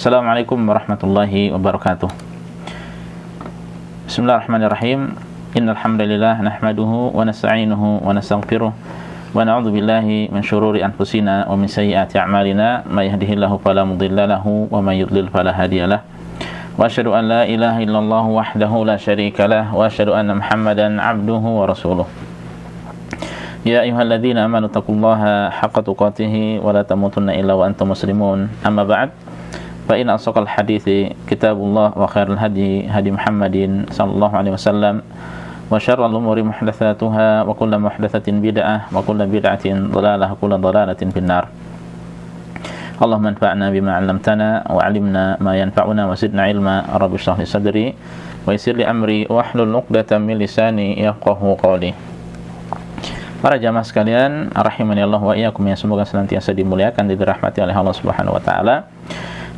Assalamualaikum warahmatullahi wabarakatuh. Bismillahirrahmanirrahim. Innal hamdalillah nahmaduhu wa nasta'inuhu wa nastaghfiruh wa na'udzu billahi min syururi anfusina wa min sayyiati a'malina may yahdihillahu fala mudilla lahu wa may yudlil fala hadiyalah. Wa asyhadu an la ilaha illallah wahdahu la syarikalah wa asyhadu anna Muhammadan 'abduhu wa rasuluh. Ya ayyuhalladzina amanu taqullaha haqqa tuqatih wa la tamutunna illa wa antum muslimun. Amma ba'd. Fa in asaqal hadithi kitabullah wa khairul hadi hadi Muhammadin sallallahu alaihi wasallam wa syarrul umuri muhdatsatuha wa kullu muhdatsatin bid'ah wa kullu bid'atin dhalalah wa kullu dhalalatin finnar. Allahumma anfa'na bima 'allamtana wa 'allimna ma yanfa'una wa zidna ilma. Rabbi shrah li sadri wa yassir li amri wa hlul 'uqdatam min lisani yafqahu qawli. Para jamaah sekalian, rahimani Allah wa iyyakum, yang semoga senantiasa dimuliakan dan dirahmati oleh Allah Subhanahu wa taala.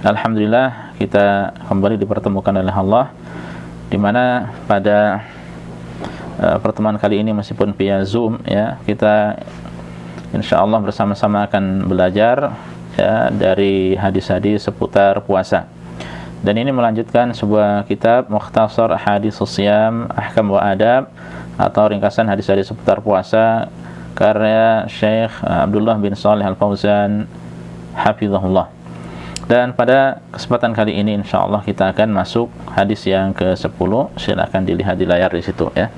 Alhamdulillah, kita kembali dipertemukan oleh Allah, di mana pada pertemuan kali ini meskipun via Zoom ya, kita insyaallah bersama-sama akan belajar ya dari hadis-hadis seputar puasa. Dan ini melanjutkan sebuah kitab Mukhtasar Ahaditsus Shiyam Ahkam wa Adab, atau ringkasan hadis-hadis seputar puasa karya Syekh Abdullah bin Shalih Al-Fauzan hafizahullah. Dan pada kesempatan kali ini insyaallah kita akan masuk hadis yang ke-10. Silakan dilihat di layar di situ ya.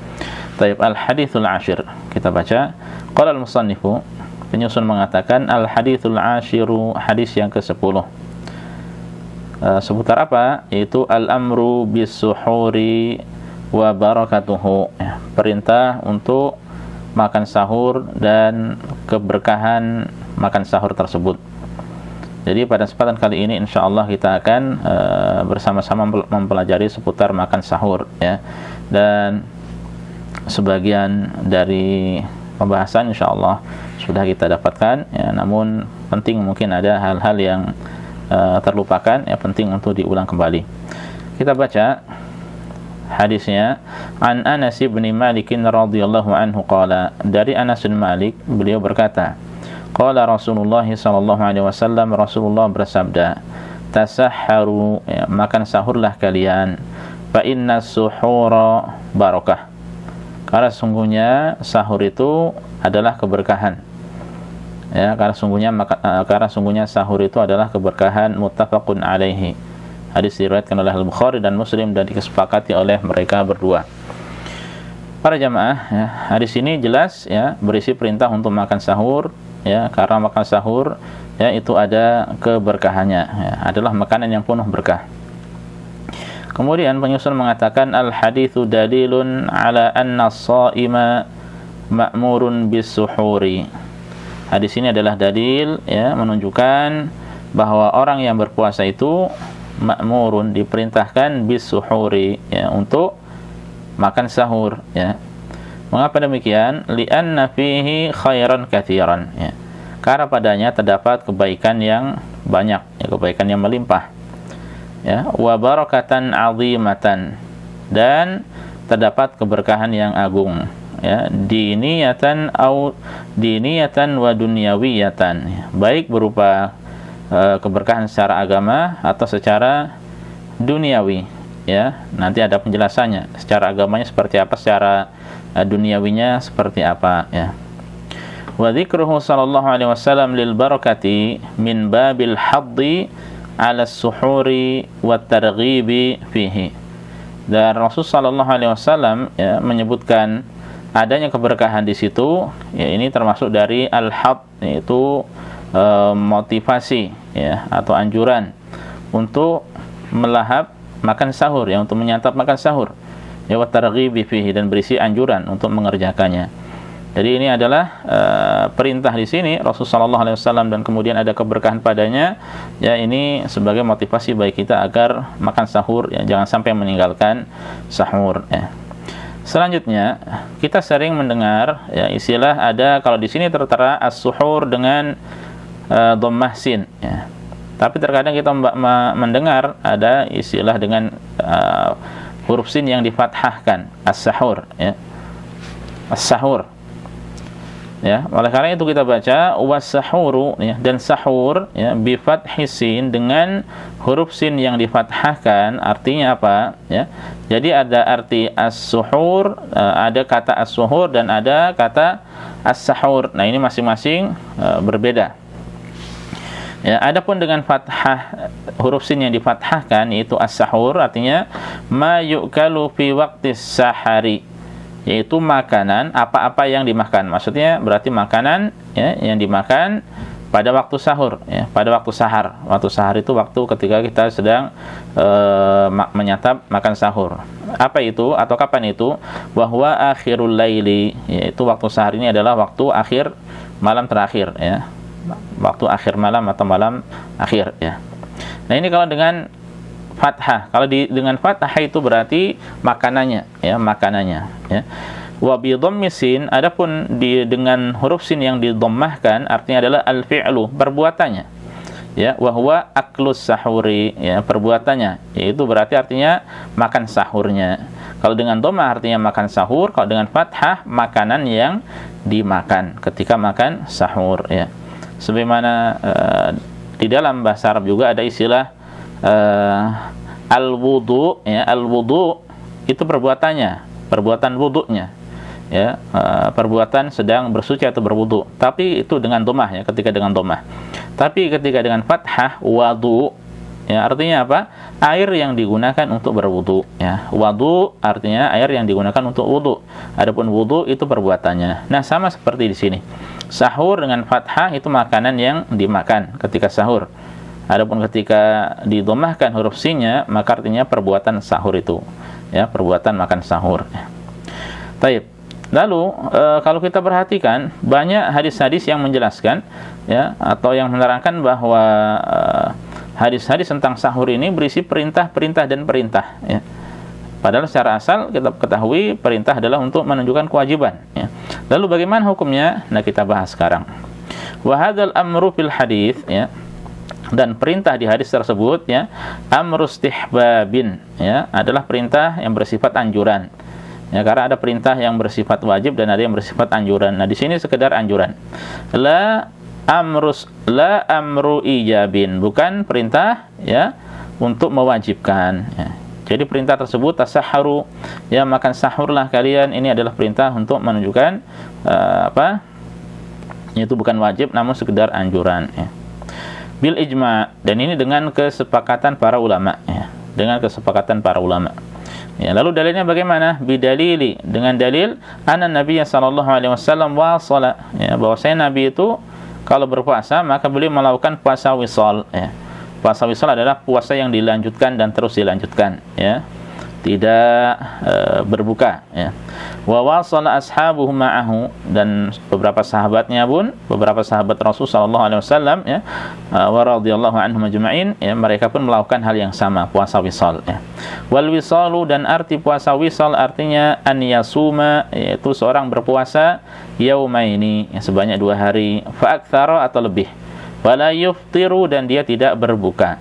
Taib al-haditsul ashir. Kita baca. Qala al-musannifu, penyusun mengatakan al-haditsul ashiru, hadis yang ke-10. Seputar apa? Yaitu al-amru bis-suhuri wa barakatuhu. Ya, perintah untuk makan sahur dan keberkahan makan sahur tersebut. Jadi pada kesempatan kali ini insyaallah kita akan bersama-sama mempelajari seputar makan sahur ya. Dan sebagian dari pembahasan insyaallah sudah kita dapatkan ya, namun penting mungkin ada hal-hal yang terlupakan ya, penting untuk diulang kembali. Kita baca hadisnya. An Anas bin Malik radhiyallahu anhu qala, dari Anas bin Malik beliau berkata, qala Rasulullah sallallahu alaihi wasallam, Rasulullah bersabda, tasahharu, ya, makan sahurlah kalian, fa inna suhura barakah, karena sungguhnya sahur itu adalah keberkahan ya, karena sungguhnya sahur itu adalah keberkahan. Muttafaqun alaihi, hadis diriwayatkan oleh Al-Bukhari dan Muslim dan disepakati oleh mereka berdua. Para jamaah ya, hadis ini jelas ya berisi perintah untuk makan sahur ya, karena makan sahur ya itu ada keberkahannya ya, adalah makanan yang penuh berkah. Kemudian penyusun mengatakan al-haditsu dalilun ala anna as-shaima ma'murun bis-suhuri. Hadis ini adalah dalil ya, menunjukkan bahwa orang yang berpuasa itu ma'murun, diperintahkan bis-suhuri ya, untuk makan sahur ya. Mengapa demikian? Li'anna fihi khairan katsiran ya. Karena padanya terdapat kebaikan yang banyak ya, kebaikan yang melimpah ya, wa barakatan 'azimatan, dan terdapat keberkahan yang agung ya, diniyatan wa dunyawiyatan ya, baik berupa keberkahan secara agama atau secara duniawi ya. Nanti ada penjelasannya secara agamanya seperti apa, secara duniawinya seperti apa ya. Wa dzikruhu sallallahu alaihi wasallam lil barakati min babil haddi 'ala as-suhuri wat targhibi fihi. Dan Rasul sallallahu alaihi wasallam ya, menyebutkan adanya keberkahan di situ ya, ini termasuk dari al-hadd, yaitu motivasi ya, atau anjuran untuk melahap makan sahur ya, untuk menyantap makan sahur ya, wa targhibi fihi, dan berisi anjuran untuk mengerjakannya. Jadi ini adalah perintah di sini Rasulullah sallallahu alaihi wasallam, dan kemudian ada keberkahan padanya ya, ini sebagai motivasi bagi kita agar makan sahur ya, jangan sampai meninggalkan sahur ya. Selanjutnya kita sering mendengar ya istilah, ada kalau di sini tertera as-suhur dengan dhammah sin ya. Tapi terkadang kita mendengar ada istilah dengan huruf sin yang difathahkan, as-sahur ya. As-sahur. Ya, oleh karena itu kita baca was-sahuru, ya, dan sahur, ya, bi fathis sin, dengan huruf sin yang difathahkan. Artinya apa, ya? Jadi ada arti as-suhur, ada kata as-suhur dan ada kata as-sahur. Nah, ini masing-masing berbeda. Ya, adapun dengan fathah huruf sin yang difathahkan yaitu as-sahur, artinya ma yu'kalu fi waqtis sahari, yaitu makanan, apa-apa yang dimakan. Maksudnya berarti makanan, ya, yang dimakan pada waktu sahur, ya, pada waktu sahar. Waktu sahar itu waktu ketika kita sedang menyantap makan sahur. Apa itu atau kapan itu? Bahwa akhirul laili, yaitu waktu sahar ini adalah waktu akhir malam terakhir, ya. Waktu akhir malam atau malam akhir, ya. Nah, ini kalau dengan fathah. Kalau dengan fathah itu berarti makanannya, ya, makanannya, ya. Wa bi dhammis sin, adapun dengan huruf sin yang didommahkan artinya adalah al-fi'lu, perbuatannya. Ya, wa huwa aklus sahuri, ya, perbuatannya. Yaitu berarti artinya makan sahurnya. Kalau dengan dhammah artinya makan sahur, kalau dengan fathah makanan yang dimakan ketika makan sahur, ya. Sebagaimana di dalam bahasa Arab juga ada istilah al-wudu, ya, al-wudu itu perbuatannya, perbuatan wudunya, ya, perbuatan sedang bersuci atau berwudu. Tapi itu dengan dhammah, ya, ketika dengan dhammah. Tapi ketika dengan fathah wadu, ya, artinya apa? Air yang digunakan untuk berwudu, ya. Wadu artinya air yang digunakan untuk wudu. Adapun wudu itu perbuatannya. Nah, sama seperti di sini. Sahur dengan fathah itu makanan yang dimakan ketika sahur. Adapun ketika didomahkan huruf sin-nya, maka artinya perbuatan sahur itu, ya, perbuatan makan sahur. Taib. Lalu kalau kita perhatikan banyak hadis-hadis yang menjelaskan, ya, atau yang menerangkan bahwa hadis-hadis tentang sahur ini berisi perintah-perintah dan perintah, ya. Padahal secara asal kita ketahui perintah adalah untuk menunjukkan kewajiban, ya. Lalu bagaimana hukumnya? Nah, kita bahas sekarang. Wa hadzal amru fil hadis, ya. Dan perintah di hadis tersebut, ya, amrus istihbabin, ya, adalah perintah yang bersifat anjuran. Ya, karena ada perintah yang bersifat wajib dan ada yang bersifat anjuran. Nah, di sini sekedar anjuran. La amru ijabin, bukan perintah, ya, untuk mewajibkan, ya. Jadi perintah tersebut tasahharu, ya, makan sahurlah kalian, ini adalah perintah untuk menunjukkan apa? Itu bukan wajib namun sekedar anjuran, ya. Bil ijma', dan ini dengan kesepakatan para ulama, ya. Dengan kesepakatan para ulama. Ya, lalu dalilnya bagaimana? Bidalili, dengan dalil anna Nabi sallallahu alaihi wasallam wasala, ya, bahwasanya Nabi itu kalau berpuasa maka beliau melakukan puasa wisal, ya. Puasa wisal adalah puasa yang dilanjutkan dan terus dilanjutkan, ya, tidak berbuka, ya. Wa wasala ashabuhu ma'ahu, dan beberapa sahabatnya pun, beberapa sahabat Rasul sallallahu alaihi wasallam, ya, wa radhiyallahu anhum ajma'in, ya, mereka pun melakukan hal yang sama, puasa wisal, ya. Wal wisalu, dan arti puasa wisal artinya an yasuma, yaitu seorang berpuasa yaumaini, ya, sebanyak 2 hari, fa aktsara atau lebih, wala yuftiru, dan dia tidak berbuka,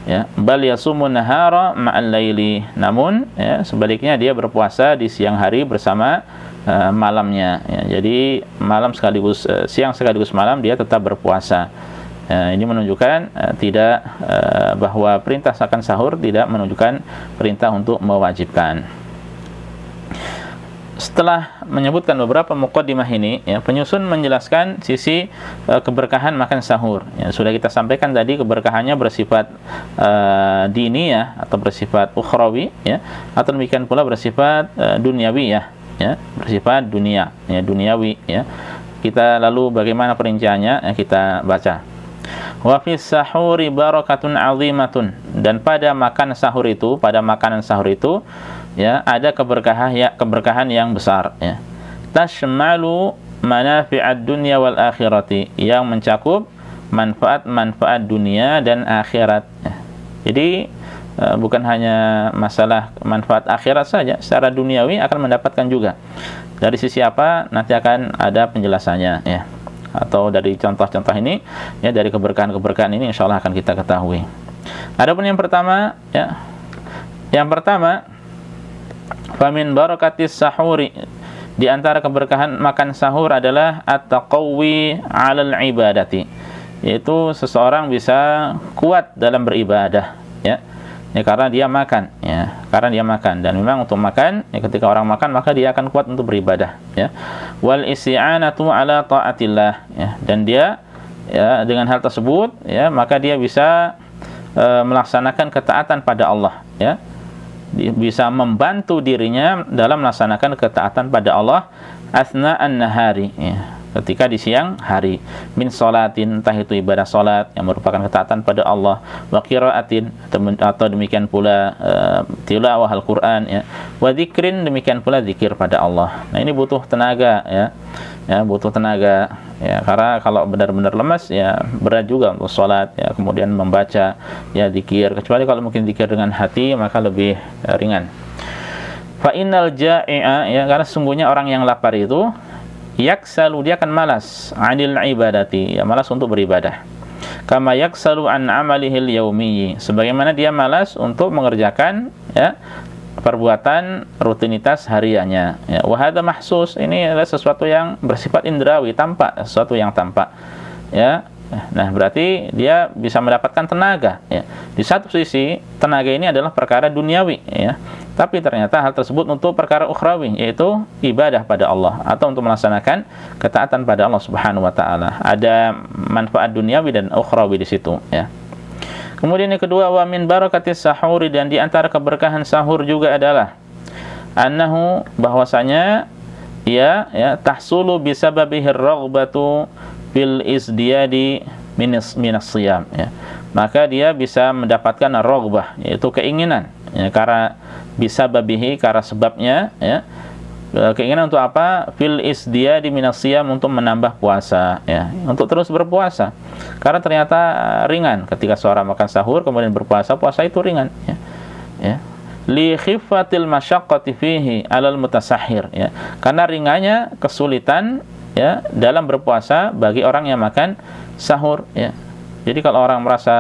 ya, bal yasumun nahara ma'al laili, namun, ya, sebaliknya dia berpuasa di siang hari bersama malamnya, ya. Jadi malam sekaligus siang sekaligus malam dia tetap berpuasa. Ini menunjukkan tidak bahwa perintah akan sahur tidak menunjukkan perintah untuk mewajibkan. Setelah menyebutkan beberapa muqaddimah ini, ya, penyusun menjelaskan sisi keberkahan makan sahur. Ya, sudah kita sampaikan tadi keberkahannya bersifat diniyah atau bersifat ukhrawi, ya, atau demikian pula bersifat duniawi, ya, bersifat dunia, ya, duniawi, ya. Kita lalu bagaimana perinciannya, ya, kita baca. Wa fis sahuri barakatun 'azimatun, dan pada makan sahur itu, pada makanan sahur itu, ya, ada keberkahan yang besar, ya. Tashmalu manafi'ad dunya wal akhirati, yang mencakup manfaat-manfaat dunia dan akhirat, ya. Jadi bukan hanya masalah manfaat akhirat saja, secara duniawi akan mendapatkan juga. Dari sisi apa nanti akan ada penjelasannya, ya. Atau dari contoh-contoh ini, ya, dari keberkahan-keberkahan ini insyaallah akan kita ketahui. Adapun yang pertama, ya, yang pertama, famin barakatis sahuri, Di antara keberkahan makan sahur adalah at-taqawwi 'alal ibadati, yaitu seseorang bisa kuat dalam beribadah, ya. Ya, karena dia makan, ya, karena dia makan. Dan memang untuk makan, ya, ketika orang makan maka dia akan kuat untuk beribadah, ya. Wal isti'anatu 'ala ta'atillah, ya. Dan dia, ya, dengan hal tersebut, ya, maka dia bisa melaksanakan ketaatan pada Allah, ya. Bisa membantu dirinya dalam melaksanakan ketaatan pada Allah asna'an nahari, ya, ketika di siang hari, min sholatin, entah itu ibadah salat yang merupakan ketaatan pada Allah, wa qiraatin, atau demikian pula tilawah Al-Qur'an, ya, wa dzikrin, demikian pula zikir pada Allah. Nah, ini butuh tenaga, ya. Ya, butuh tenaga, ya, karena kalau benar-benar lemas, ya, berat juga untuk salat, ya, kemudian membaca, ya, zikir, kecuali kalau mungkin zikir dengan hati maka lebih ringan. Fa innal ja'i'a, ya, karena sungguhnya orang yang lapar itu yaksalu, dia akan malas, anil ibadati, ya, malas untuk beribadah. Kama yaksalu an amalihil yaumiyyi, sebagaimana dia malas untuk mengerjakan, ya, perbuatan rutinitas hariannya, ya. Wa hadza mahsus, ini adalah sesuatu yang bersifat indrawi, tampak, sesuatu yang tampak, ya. Nah, berarti dia bisa mendapatkan tenaga, ya. Di satu sisi tenaga ini adalah perkara duniawi, ya, tapi ternyata hal tersebut untuk perkara ukhrawi, yaitu ibadah pada Allah atau untuk melaksanakan ketaatan pada Allah Subhanahu wa taala. Ada manfaat duniawi dan ukhrawi di situ, ya. Kemudian yang kedua, wa min barakatis sahuri, dan di antara keberkahan sahur juga adalah annahu, bahwasanya ya tahsulu bisababihi raghbatu fil isdiyadi minas shiyam, ya. Maka dia bisa mendapatkan raghbah, yaitu keinginan, ya, karena bisababihi, karena sebabnya, ya, keinginan untuk apa? Fil isdiyadi minas shiyam, untuk menambah puasa, ya, untuk terus berpuasa. Karena ternyata ringan ketika seorang makan sahur kemudian berpuasa, puasa itu ringan, ya. Ya. Li khiffatil masyaqqati fihi 'alal mutasahhir, ya. Karena ringannya kesulitan, ya, dalam berpuasa bagi orang yang makan sahur, ya. Jadi kalau orang merasa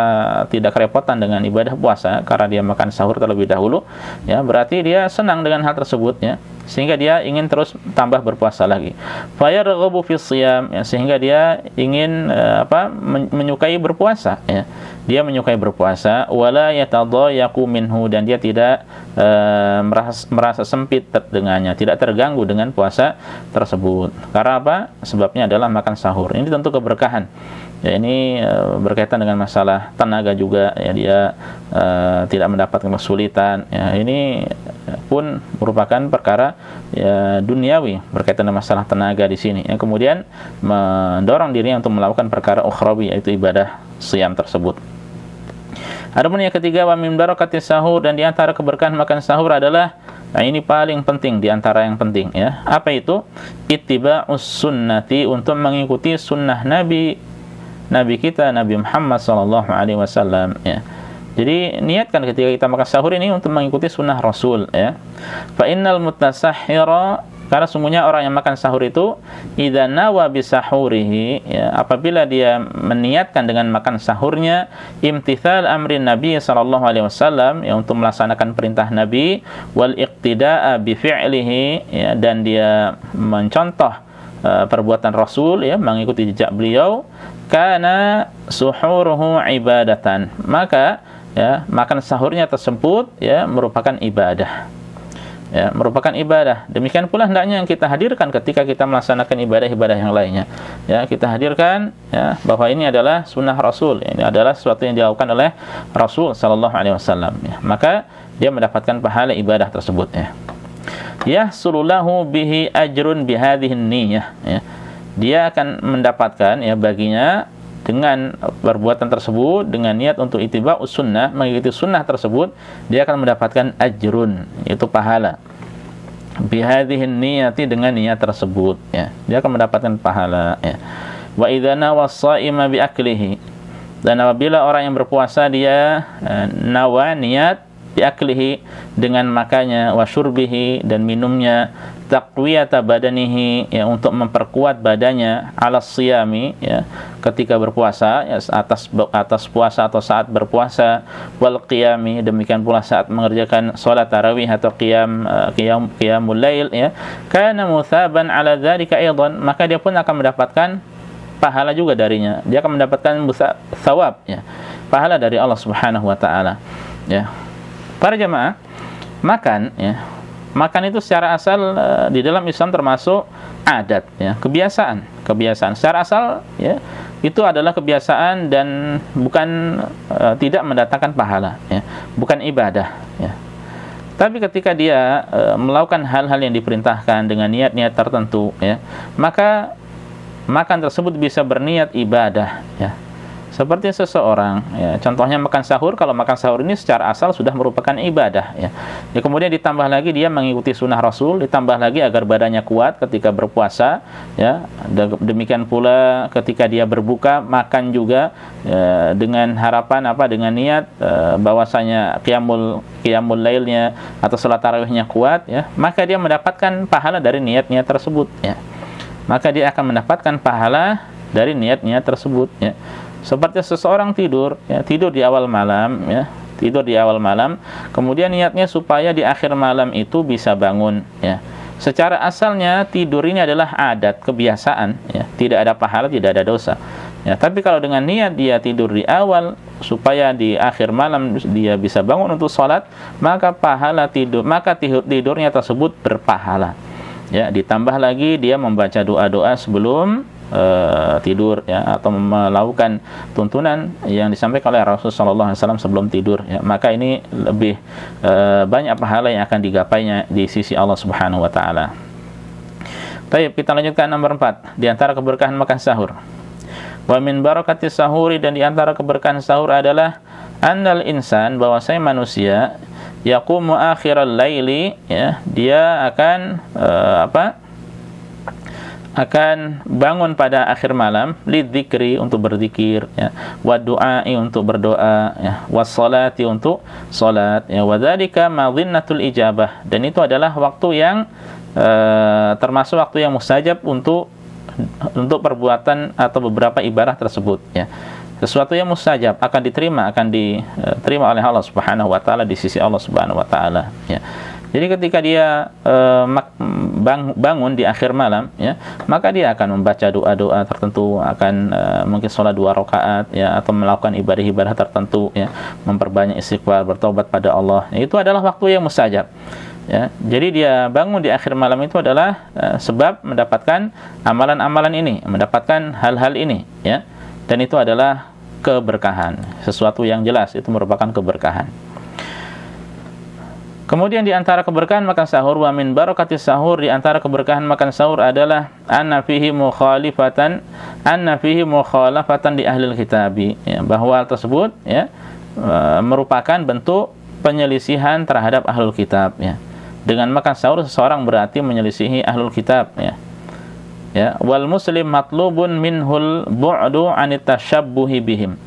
tidak kerepotan dengan ibadah puasa karena dia makan sahur terlebih dahulu, ya, berarti dia senang dengan hal tersebut, ya, sehingga dia ingin terus tambah berpuasa lagi. Fayarghabu fis shiyam, ya, sehingga dia ingin menyukai berpuasa, ya. Dia menyukai berpuasa, wala yatadayaqu minhu, dan dia tidak merasa sempit dengannya, tidak terganggu dengan puasa tersebut. Karena apa? Sebabnya adalah makan sahur. Ini tentu keberkahan. Ya, ini berkaitan dengan masalah tenaga juga, ya, dia tidak mendapatkan kesulitan, ya. Ini pun merupakan perkara, ya, duniawi berkaitan dengan masalah tenaga di sini, yang kemudian mendorong dirinya untuk melakukan perkara ukhrawi, yaitu ibadah shiyam tersebut. Adapun yang ketiga, wa min barakatis sahur, dan di antara keberkahan makan sahur adalah, nah, ini paling penting di antara yang penting, ya. Apa itu? Ittiba'us sunnati, untuk mengikuti sunnah Nabi kita, Nabi Muhammad sallallahu alaihi wasallam, ya. Jadi niatkan ketika kita makan sahur ini untuk mengikuti sunnah Rasul, ya. Fa innal mutasahhira, karena sungguhnya orang yang makan sahur itu idza nawa bisahurihi, ya, apabila dia meniatkan dengan makan sahurnya imtithal amrin Nabi sallallahu alaihi wasallam, ya, untuk melaksanakan perintah Nabi, wal iqtida'a bi fi'lihi, ya, dan dia mencontoh perbuatan Rasul, ya, mengikuti jejak beliau, kana suhuruhu ibadatan, maka, ya, makan sahurnya tersebut, ya, merupakan ibadah, ya, merupakan ibadah. Demikian pula hendaknya yang kita hadirkan ketika kita melaksanakan ibadah-ibadah yang lainnya, ya, kita hadirkan, ya, bahwa ini adalah sunnah Rasul, ini adalah sesuatu yang dilakukan oleh Rasul sallallahu alaihi wasallam, ya. Maka dia mendapatkan pahala ibadah tersebut, ya. Yahsululahu bihi ajrun bihadhihi niyyah, ya. Dia akan mendapatkan, ya, baginya dengan perbuatan tersebut, dengan niat untuk ittiba'us sunnah, mengikuti sunnah tersebut, dia akan mendapatkan ajrun, yaitu pahala, bihadhihi niyyati, dengan niat tersebut, ya. Dia akan mendapatkan pahala, ya. Wa idza nawas shaima bi aklihi, dan apabila orang yang berpuasa dia nawa, niat, biaklihi, dengan makannya, wa syurbihi, dan minumnya, taqwiyata badanihi, ya, untuk memperkuat badannya, ala siyami, ya, ketika berpuasa, ya, atas puasa atau saat berpuasa, wal qiyami, demikian pula saat mengerjakan salat tarawih atau qiyamul lail, ya, kana mutsaban ala dzalika aidan, maka dia pun akan mendapatkan pahala juga darinya. Dia akan mendapatkan thawab, ya, pahala dari Allah Subhanahu wa taala, ya. Para jemaah, makan, ya, makan itu secara asal di dalam Islam termasuk adat, ya, kebiasaan secara asal, ya, itu adalah kebiasaan dan bukan tidak mendatangkan pahala, ya, bukan ibadah, ya. Tapi ketika dia melakukan hal-hal yang diperintahkan dengan niat-niat tertentu, ya, maka makan tersebut bisa berniat ibadah, ya. Seperti seseorang, ya, contohnya makan sahur. Kalau makan sahur ini secara asal sudah merupakan ibadah, ya. Ya, kemudian ditambah lagi dia mengikuti sunnah Rasul, ditambah lagi agar badannya kuat ketika berpuasa, ya. Demikian pula ketika dia berbuka, makan juga, ya, dengan harapan apa? Dengan niat bahwasanya qiyamul lailnya atau salat tarawihnya kuat, ya. Maka dia mendapatkan pahala dari niat-niat tersebut, ya. Maka dia akan mendapatkan pahala dari niat-niat tersebut, ya. Seperti seseorang tidur, ya, tidur di awal malam, ya, tidur di awal malam, kemudian niatnya supaya di akhir malam itu bisa bangun, ya. Secara asalnya tidur ini adalah adat, kebiasaan, ya, tidak ada pahala, tidak ada dosa, ya. Tapi kalau dengan niat dia tidur di awal supaya di akhir malam dia bisa bangun untuk sholat, maka tidurnya tersebut berpahala, ya. Ditambah lagi dia membaca doa-doa sebelum tidur, ya, atau melakukan tuntunan yang disampaikan oleh Rasulullah SAW sebelum tidur, ya, maka ini lebih banyak pahala yang akan digapainya di sisi Allah Subhanahu wa taala. Baik, kita lanjutkan nomor 4, di antara keberkahan makan sahur. Wa min barakatis sahuri, dan di antara keberkahan sahur adalah annal insan, bahwasanya manusia, yaqumu akhiral laili, ya, dia akan akan bangun pada akhir malam, lidzikri, untuk berzikir, ya, wa du'ai, untuk berdoa, ya, was salati, untuk salat, ya, wa dzalika madhinnatul ijabah, dan itu adalah waktu yang termasuk waktu yang mustajab untuk perbuatan atau beberapa ibadah tersebut, ya. Sesuatu yang mustajab akan diterima oleh Allah Subhanahu wa taala di sisi Allah Subhanahu wa taala, ya. Jadi ketika dia bangun di akhir malam, ya, maka dia akan membaca doa-doa tertentu, akan mungkin sholat 2 rakaat, ya, atau melakukan ibadah-ibadah tertentu, ya, memperbanyak istighfar, bertobat pada Allah. Ya, itu adalah waktu yang mustajab, ya. Jadi dia bangun di akhir malam itu adalah sebab mendapatkan amalan-amalan ini, mendapatkan hal-hal ini, ya. Dan itu adalah keberkahan, sesuatu yang jelas itu merupakan keberkahan. Kemudian di antara keberkahan makan sahur, wa min barakatis sahur, di antara keberkahan makan sahur adalah anna fihi mukhalafatan di ahlil kitabi, ya, bahwa hal tersebut, ya, merupakan bentuk penyelisihan terhadap ahlul kitab, ya. Dengan makan sahur seseorang berarti menyelisihi ahlul kitab, ya. Ya, wal muslim matlubun minhul bu'du anit tashabbuhi bihim,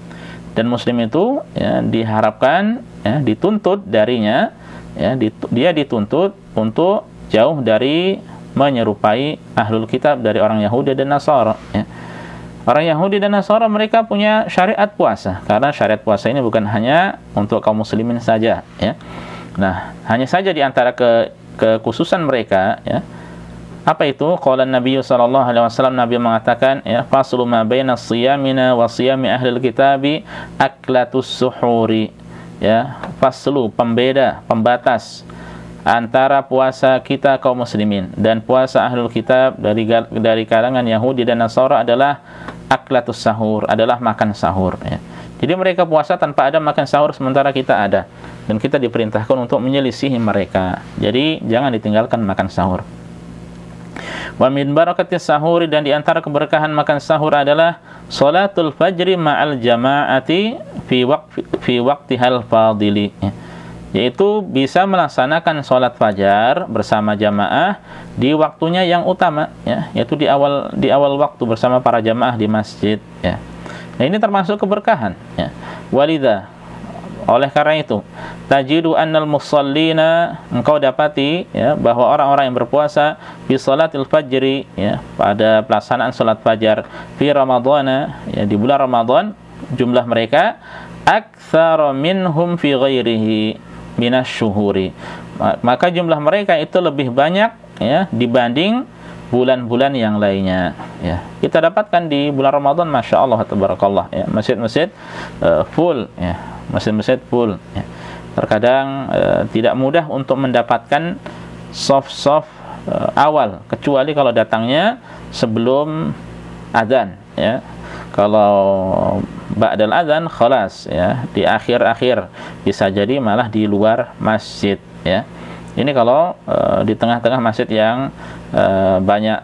dan muslim itu, ya, diharapkan, ya, dituntut darinya, ya, dia dituntut untuk jauh dari menyerupai ahlul kitab, dari orang Yahudi dan Nasara, ya. Orang Yahudi dan Nasara mereka punya syariat puasa, karena syariat puasa ini bukan hanya untuk kaum muslimin saja, ya. Nah, hanya saja di antara kekhususan mereka, ya, apa itu? Qala Nabi sallallahu alaihi wasallam, Nabi mengatakan, ya, faslu ma baina siyamina wa siyami ahlil kitabi aklatus suhuri, ya, faslu, pembatas antara puasa kita kaum muslimin dan puasa ahlul kitab dari kalangan Yahudi dan Nasara adalah aklatus sahur, adalah makan sahur, ya. Jadi mereka puasa tanpa ada makan sahur, sementara kita ada, dan kita diperintahkan untuk menyelisihi mereka. Jadi jangan ditinggalkan makan sahur. Wa min barakatis sahuri, dan di antara keberkahan makan sahur adalah salatul fajri ma'al jama'ati fi waqtihal fadili, yaitu bisa melaksanakan salat fajar bersama jamaah di waktunya yang utama, ya, yaitu di awal waktu bersama para jamaah di masjid, ya. Nah, ini termasuk keberkahan, ya. Walidha, Oleh karena itu, tajidu annal musallina, engkau dapati ya bahwa orang-orang yang berpuasa fi salatil fajri ya pada pelaksanaan salat fajar fi ramadhana ya di bulan Ramadan, jumlah mereka aktsara minhum fi ghairihi minasyuhuri. Maka jumlah mereka itu lebih banyak ya dibanding bulan-bulan yang lainnya ya. Kita dapatkan di bulan Ramadan Masya Allah tabarakallah ya, masjid-masjid full ya, masjid-masjid full ya. Terkadang tidak mudah untuk mendapatkan soft awal, kecuali kalau datangnya sebelum adzan ya. Kalau ba'dal adzan khalas ya, di akhir-akhir, bisa jadi malah di luar masjid ya. Ini kalau di tengah-tengah masjid yang banyak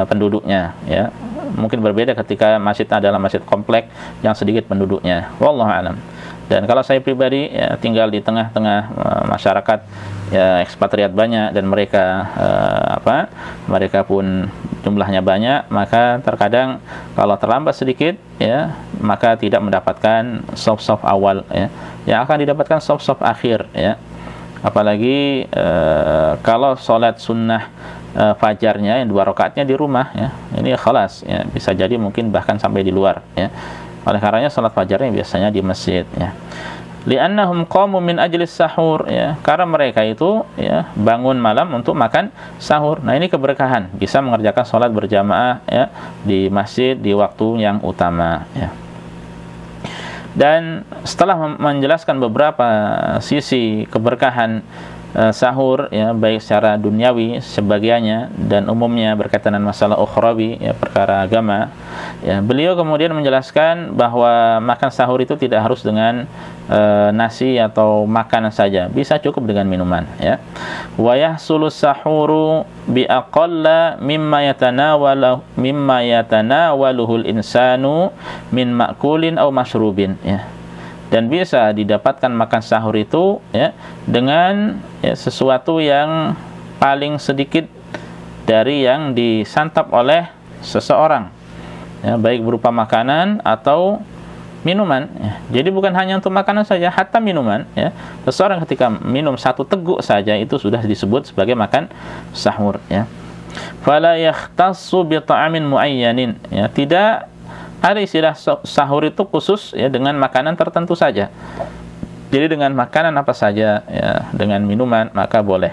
penduduknya ya. Mungkin berbeda ketika masjid adalah masjid komplek yang sedikit penduduknya. Wallahu a'lam. Dan kalau saya pribadi ya, tinggal di tengah-tengah masyarakat ya, ekspatriat banyak, dan mereka mereka pun jumlahnya banyak, maka terkadang kalau terlambat sedikit ya, maka tidak mendapatkan soft awal ya. Yang akan didapatkan soft akhir ya. Apalagi kalau sholat sunnah fajarnya yang 2 rakaatnya di rumah ya, ini khalas ya, bisa jadi mungkin bahkan sampai di luar ya. Oleh karenanya sholat fajarnya biasanya di masjid ya. Li'annahum qamu min ajlis sahur ya, karena mereka itu ya bangun malam untuk makan sahur. Nah, ini keberkahan, bisa mengerjakan sholat berjamaah ya di masjid di waktu yang utama ya. Dan setelah menjelaskan beberapa sisi keberkahan sahur ya, baik secara duniawi sebagiannya dan umumnya berkaitan dengan masalah ukhrawi ya, perkara agama ya, beliau kemudian menjelaskan bahwa makan sahur itu tidak harus dengan nasi atau makanan saja, bisa cukup dengan minuman ya. Wa yahsulu sahuru bi aqalla mimma yatanawaluhul insanu min ma'kulin aw mashrubin ya. Dan bisa didapatkan makan sahur itu ya dengan ya, sesuatu yang paling sedikit dari yang disantap oleh seseorang ya, baik berupa makanan atau minuman ya. Jadi bukan hanya untuk makanan saja, hatta minuman ya. Seseorang ketika minum 1 teguk saja itu sudah disebut sebagai makan sahur ya. Fala yakhtassu bi ta'amin muayyanin ya, tidak ada istilah sahur itu khusus ya dengan makanan tertentu saja. Jadi dengan makanan apa saja ya, dengan minuman maka boleh.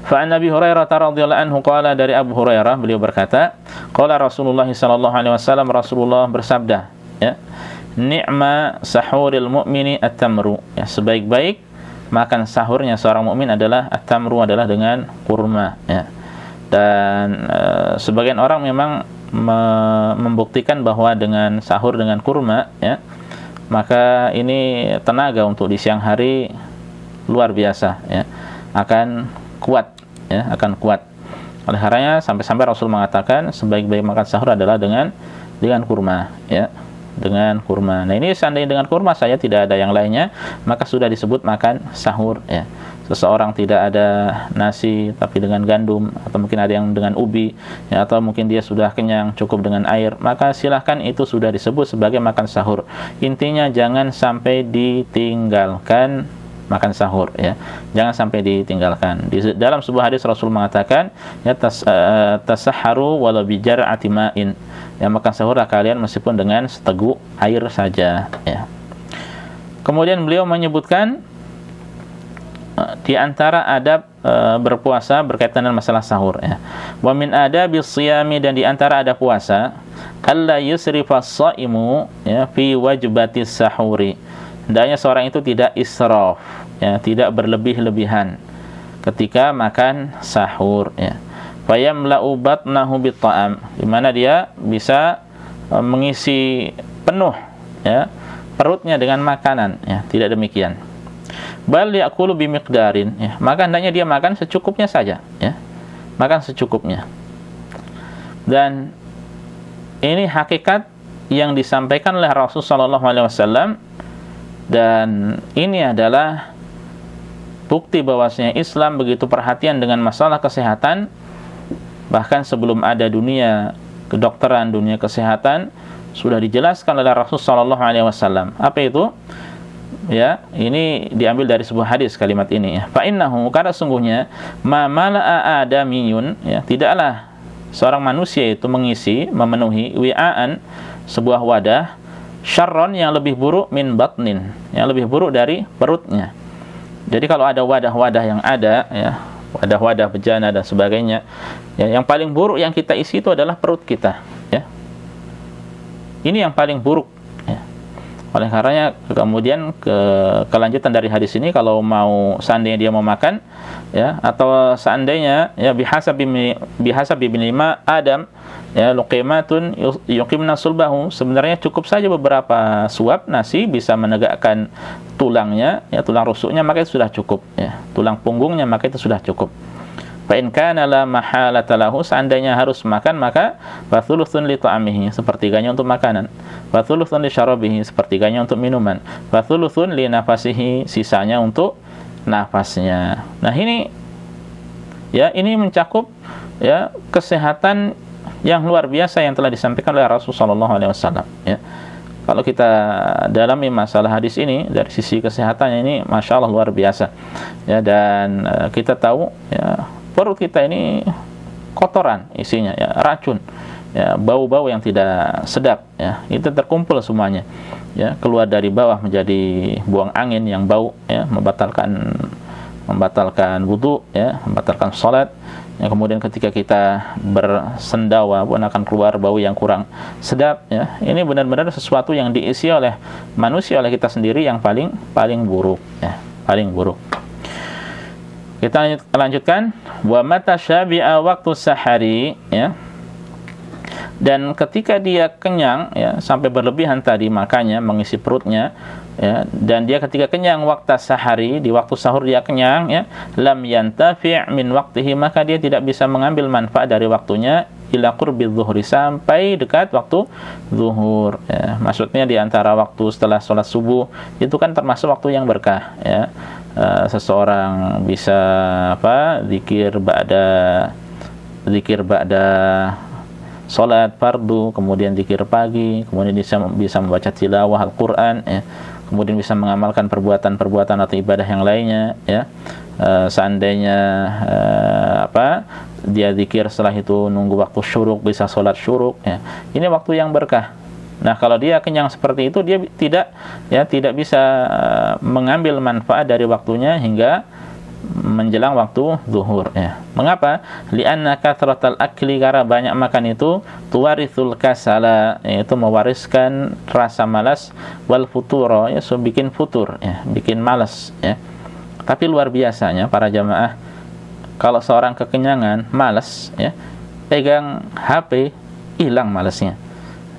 Fa an Abi Hurairah radhiyallahu anhu qala, dari Abu Hurairah beliau berkata, qala Rasulullah sallallahu alaihi wasallam, Rasulullah bersabda ya, ni'ma sahuril mu'mini at-tamru ya, sebaik-baik makan sahurnya seorang mukmin adalah at-tamru, adalah dengan kurma ya. Dan sebagian orang memang membuktikan bahwa dengan sahur dengan kurma ya, maka ini tenaga untuk di siang hari luar biasa ya, akan kuat ya, akan kuat. Oleh karenanya sampai-sampai Rasul mengatakan sebaik-baik makan sahur adalah dengan kurma ya, dengan kurma. Nah, ini seandainya dengan kurma saya tidak ada yang lainnya, maka sudah disebut makan sahur ya. Seseorang tidak ada nasi tapi dengan gandum, atau mungkin ada yang dengan ubi ya, atau mungkin dia sudah kenyang cukup dengan air, maka silahkan itu sudah disebut sebagai makan sahur. Intinya jangan sampai ditinggalkan makan sahur ya, jangan sampai ditinggalkan. Di dalam sebuah hadis Rasul mengatakan ya, tasahharu walau bi jar'ati ma'in ya, makan sahurlah kalian meskipun dengan seteguk air saja ya. Kemudian beliau menyebutkan di antara adab berpuasa berkaitan dengan masalah sahur ya. Wa min adabis shiyami, dan di antara adab puasa, alla yusrifa as-shaimu ya fi wajbatis sahuri. Hendaknya seorang itu tidak israf ya, tidak berlebih-lebihan ketika makan sahur ya. Fa yamla'u batnahu bit-ta'am, di mana dia bisa mengisi penuh ya perutnya dengan makanan ya, tidak demikian. Bal ya'kulu bimiqdarin ya, maka hendaknya dia makan secukupnya saja ya, makan secukupnya. Dan ini hakikat yang disampaikan oleh Rasul sallallahu alaihi wasallam, dan ini adalah bukti bahwasanya Islam begitu perhatian dengan masalah kesehatan. Bahkan sebelum ada dunia kedokteran, dunia kesehatan, sudah dijelaskan oleh Rasul sallallahu alaihi wasallam. Apa itu? ya, ini diambil dari sebuah hadis kalimat ini ya. Fa innahu, karena sungguhnya ma mala'a adamiyun, ya, tidaklah seorang manusia itu mengisi, memenuhi wi'aan, sebuah wadah, syarron, yang lebih buruk, min batnin, yang lebih buruk dari perutnya. Jadi kalau ada wadah-wadah yang ada, ya, wadah-wadah bejana dan sebagainya, ya, yang paling buruk yang kita isi itu adalah perut kita, ya. Ini yang paling buruk, ya. Oleh karenanya kemudian kelanjutan dari hadis ini, kalau mau seandainya dia mau makan, ya, atau seandainya ya bihasabi bin lima Adam, ya, luqimatun yuqimna sulbahu, sebenarnya cukup saja beberapa suap nasi bisa menegakkan tulangnya, ya, tulang rusuknya, maka itu sudah cukup, ya, tulang punggungnya, maka itu sudah cukup. Fa in kana la mahalata lahu, seandainya harus makan, maka fathuluthun li ta'amihi, sepertiganya untuk makanan, fathuluthun li syarabihi, sepertiganya untuk minuman, fathuluthun li nafasihi, sisanya untuk nafasnya. Nah, ini, ya, ini mencakup, ya, kesehatan yang luar biasa yang telah disampaikan oleh Rasulullah SAW, ya. Kalau kita dalami masalah hadis ini dari sisi kesehatannya, ini masya Allah luar biasa, ya. Dan kita tahu, ya, perut kita ini kotoran isinya, ya, racun, ya, bau-bau yang tidak sedap, ya, itu terkumpul semuanya, ya, keluar dari bawah menjadi buang angin yang bau, ya, membatalkan wudu, ya, membatalkan salat, ya. Kemudian ketika kita bersendawa pun akan keluar bau yang kurang sedap, ya. Ini benar-benar sesuatu yang diisi oleh manusia, oleh kita sendiri, yang paling buruk, ya, paling buruk. Kita lanjutkan, wa mata syabi'a waktu sahari, ya, dan ketika dia kenyang, ya, sampai berlebihan tadi makannya, mengisi perutnya, ya, dan dia ketika kenyang waktu sahari, di waktu sahur dia kenyang, ya, lam yantafi' min waktihi, maka dia tidak bisa mengambil manfaat dari waktunya, ila qurbi zuhri, sampai dekat waktu zuhur, ya. Maksudnya di antara waktu setelah sholat subuh itu kan termasuk waktu yang berkah, ya. Seseorang bisa zikir ba'da sholat fardu, kemudian zikir pagi, kemudian bisa membaca tilawah Al-Quran, ya. Kemudian bisa mengamalkan perbuatan-perbuatan atau ibadah yang lainnya, ya. Seandainya dia zikir, setelah itu nunggu waktu syuruk, bisa sholat syuruk, ya. Ini waktu yang berkah. Nah, kalau dia kenyang seperti itu, dia tidak bisa mengambil manfaat dari waktunya hingga menjelang waktu zuhur, ya. Mengapa? Li'anna kathratal akli, karena banyak makan itu tuwarithul kasala, yaitu mewariskan rasa malas, wal futuro, ya, so bikin futur, ya, bikin malas, ya. Tapi luar biasanya para jamaah, kalau seorang kekenyangan, malas, ya, pegang HP, hilang malasnya.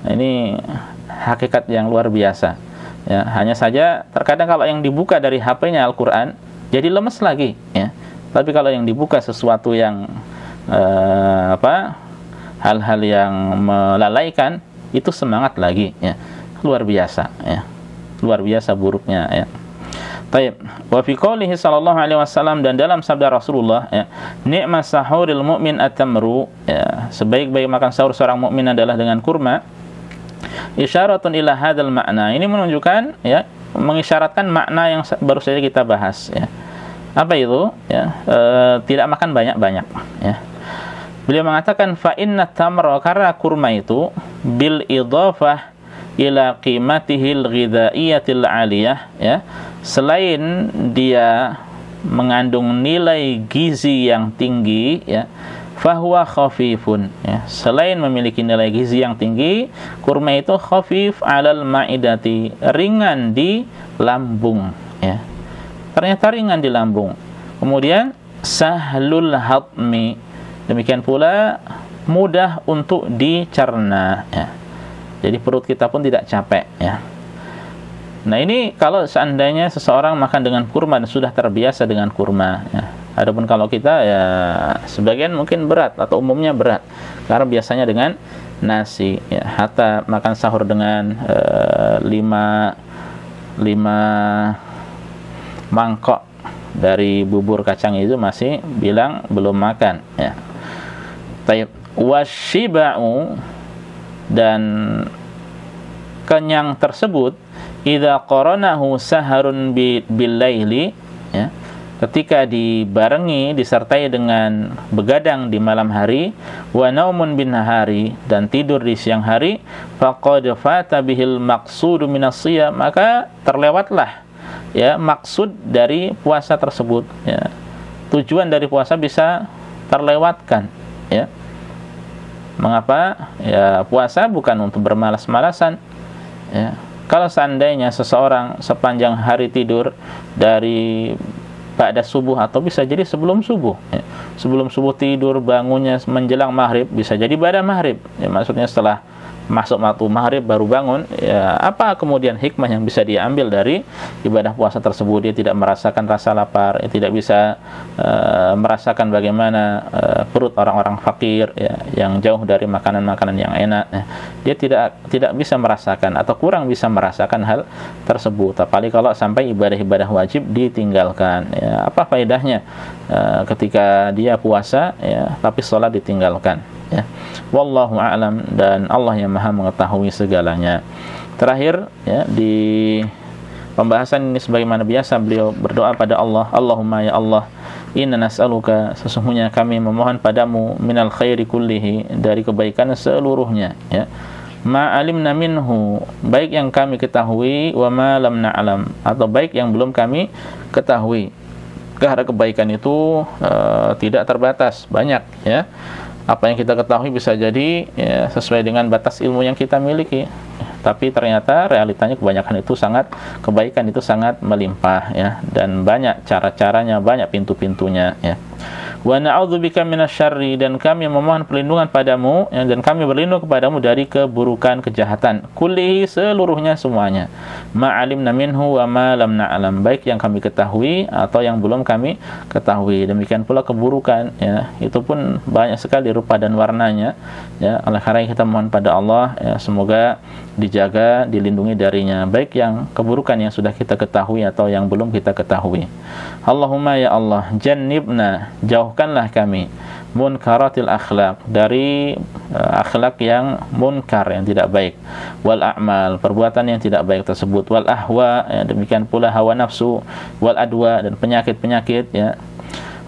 Ini hakikat yang luar biasa, ya. Hanya saja terkadang kalau yang dibuka dari HP-nya Al-Quran, jadi lemes lagi, ya. Tapi kalau yang dibuka sesuatu yang hal-hal yang melalaikan, itu semangat lagi, ya. Luar biasa, ya. Luar biasa buruknya, ya. Taib. Wa fi qoulihi sallallahu alaihi wasallam, dan dalam sabda Rasulullah, ya, ni'mas sahuril mu'min at-tamru, ya, sebaik-baik makan sahur seorang mukmin adalah dengan kurma. Isyaratun ila hadzal makna, ini menunjukkan, ya, mengisyaratkan makna yang baru saja kita bahas, ya. Apa itu? Ya, tidak makan banyak-banyak, ya. Beliau mengatakan fa inna tamra, karena kurma itu bil idhafah ila qimatihil ghidhaiyatil aliyah, ya, selain dia mengandung nilai gizi yang tinggi, ya, fahuwa khafifun, ya, selain memiliki nilai gizi yang tinggi, kurma itu khafif alal ma'idati, ringan di lambung, ya. Ternyata ringan di lambung. Kemudian sahlul hatmi, demikian pula mudah untuk dicerna, ya. Jadi perut kita pun tidak capek, ya. Nah, ini kalau seandainya seseorang makan dengan kurma dan sudah terbiasa dengan kurma, ya. Adapun kalau kita, ya, sebagian mungkin berat atau umumnya berat karena biasanya dengan nasi, ya. Hatta makan sahur dengan 5 mangkok dari bubur kacang itu masih bilang belum makan, ya. Taib. Wasyiba'u, dan kenyang tersebut idza qaranahu saharun bil laili, ya, ketika dibarengi disertai dengan begadang di malam hari, wa naumun bin nahari, dan tidur di siang hari, faqad fata bihil maqsudu minas shiyam, maka terlewatlah, ya, maksud dari puasa tersebut, ya. Tujuan dari puasa bisa terlewatkan, ya. Mengapa? Ya, puasa bukan untuk bermalas-malasan, ya. Kalau seandainya seseorang sepanjang hari tidur dari pada subuh atau bisa jadi sebelum subuh, ya. Sebelum subuh tidur, bangunnya menjelang maghrib, bisa jadi pada maghrib, ya, maksudnya setelah masuk waktu maghrib baru bangun, ya, apa kemudian hikmah yang bisa diambil dari ibadah puasa tersebut? Dia tidak merasakan rasa lapar, dia tidak bisa merasakan bagaimana perut orang-orang fakir, ya, yang jauh dari makanan-makanan yang enak, ya. Dia tidak bisa merasakan atau kurang bisa merasakan hal tersebut, apalagi kalau sampai ibadah-ibadah wajib ditinggalkan, ya. Apa faedahnya ketika dia puasa, ya, tapi sholat ditinggalkan, ya. Wallahu a'lam, dan Allah yang Maha mengetahui segalanya. Terakhir, ya, di pembahasan ini sebagaimana biasa beliau berdoa pada Allah, Allahumma ya Allah, inna nas'aluka, sesungguhnya kami memohon padamu, minal khairi kullihi, dari kebaikan seluruhnya, ya, ma alimna minhu, baik yang kami ketahui, wa ma lam na'lam, atau baik yang belum kami ketahui. Karena kebaikan itu tidak terbatas, banyak, ya. Apa yang kita ketahui bisa jadi, ya, sesuai dengan batas ilmu yang kita miliki, tapi ternyata realitanya kebanyakan itu kebaikan itu sangat melimpah, ya, dan banyak cara-caranya, banyak pintu-pintunya, ya. Wa na'udzubika minasyarri, dan kami memohon perlindungan padamu, ya, dan kami berlindung kepadamu dari keburukan, kejahatan, kullihi, seluruhnya, semuanya, ma'alimna minhu wa ma lam na'lam, baik yang kami ketahui atau yang belum kami ketahui. Demikian pula keburukan, ya, itu pun banyak sekali rupa dan warnanya, ya. Oleh karena kita mohon pada Allah, ya, semoga dijaga, dilindungi darinya, baik yang keburukan yang sudah kita ketahui atau yang belum kita ketahui. Allahumma ya Allah, jannibna, jauhkanlah kami, munkaratil akhlak, dari akhlak yang munkar, yang tidak baik, wal a'mal, perbuatan yang tidak baik tersebut, wal ahwa, ya, demikian pula hawa nafsu, wal adwa, dan penyakit-penyakit, ya.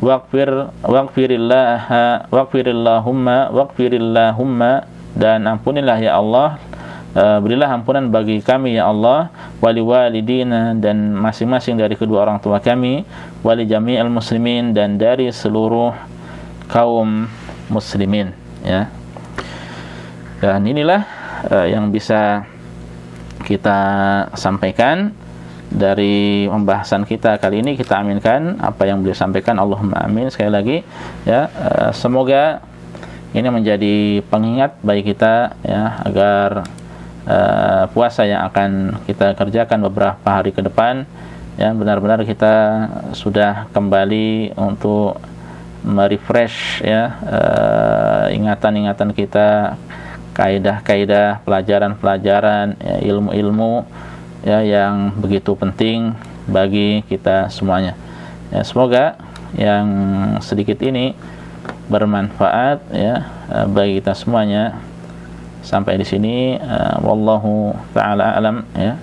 Waqfirillahumma, dan ampunilah ya Allah, berilah ampunan bagi kami ya Allah, wali walidina, dan masing-masing dari kedua orang tua kami, wali jami'al muslimin, dan dari seluruh kaum muslimin, ya. Dan inilah yang bisa kita sampaikan dari pembahasan kita kali ini. Kita aminkan apa yang beliau sampaikan, Allahumma amin, sekali lagi, ya. Semoga ini menjadi pengingat bagi kita, ya, agar puasa yang akan kita kerjakan beberapa hari ke depan, ya, benar-benar kita sudah kembali untuk merefresh, ya, ingatan-ingatan kita, kaidah-kaidah, pelajaran-pelajaran, ya, ilmu-ilmu, ya, yang begitu penting bagi kita semuanya, ya. Semoga yang sedikit ini bermanfaat, ya, bagi kita semuanya. Sampai di sini, wallahu ta'ala alam, ya.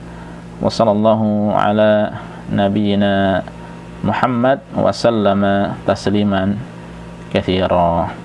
Wa sallallahu ala nabiyyina Muhammad wa sallama tasliman katsira.